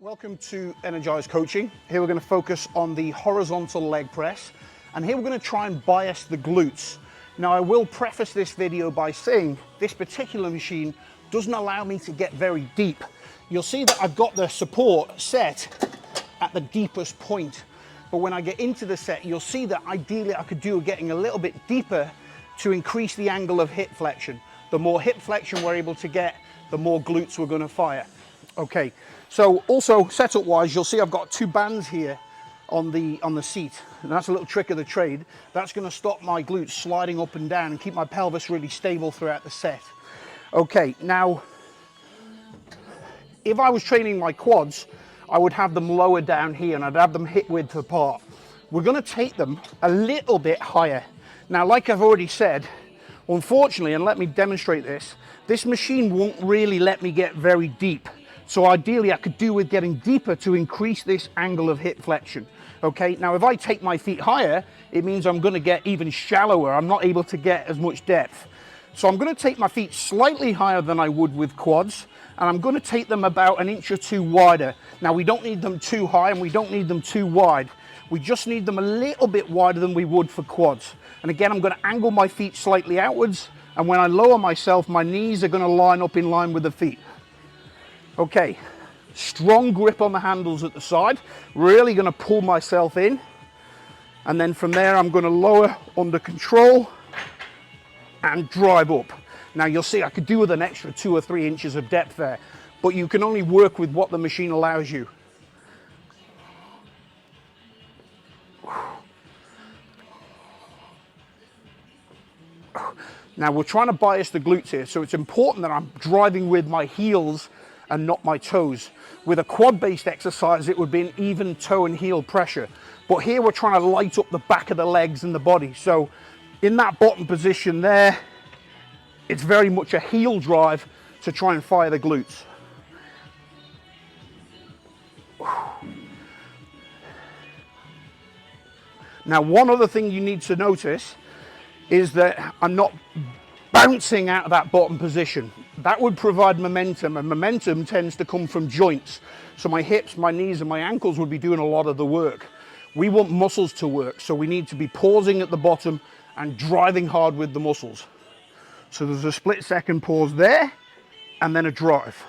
Welcome to Energise Coaching. Here we're going to focus on the horizontal leg press, and here we're going to try and bias the glutes. Now I will preface this video by saying this particular machine doesn't allow me to get very deep. You'll see that I've got the support set at the deepest point, but when I get into the set you'll see that ideally I could do getting a little bit deeper to increase the angle of hip flexion. The more hip flexion we're able to get, the more glutes we're going to fire. Okay, so also setup wise, you'll see I've got two bands here on the seat, and that's a little trick of the trade. That's going to stop my glutes sliding up and down and keep my pelvis really stable throughout the set. Okay, now if I was training my quads, I would have them lower down here and I'd have them hip width apart. We're going to take them a little bit higher. Now, like I've already said, unfortunately, and let me demonstrate this, this machine won't really let me get very deep. So ideally I could do with getting deeper to increase this angle of hip flexion. Okay, now if I take my feet higher, it means I'm going to get even shallower. I'm not able to get as much depth. So I'm going to take my feet slightly higher than I would with quads, and I'm going to take them about an inch or two wider. Now we don't need them too high and we don't need them too wide. We just need them a little bit wider than we would for quads. And again, I'm going to angle my feet slightly outwards, and when I lower myself, my knees are going to line up in line with the feet. Okay, strong grip on the handles at the side, really going to pull myself in, and then from there I'm going to lower under control and drive up. Now you'll see I could do with an extra 2 or 3 inches of depth there, but you can only work with what the machine allows you. Now we're trying to bias the glutes here, so it's important that I'm driving with my heels and not my toes. With a quad-based exercise, it would be an even toe and heel pressure. But here we're trying to light up the back of the legs and the body. So in that bottom position there, it's very much a heel drive to try and fire the glutes. Now, one other thing you need to notice is that I'm not bouncing out of that bottom position. That would provide momentum, and momentum tends to come from joints. So my hips, my knees and my ankles would be doing a lot of the work. We want muscles to work, so we need to be pausing at the bottom and driving hard with the muscles. So there's a split second pause there and then a drive.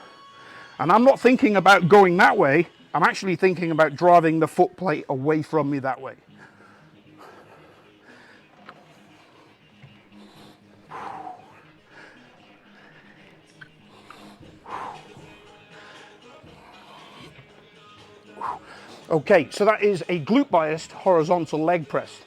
And I'm not thinking about going that way, I'm actually thinking about driving the foot plate away from me that way. Okay, so that is a glute biased horizontal leg press.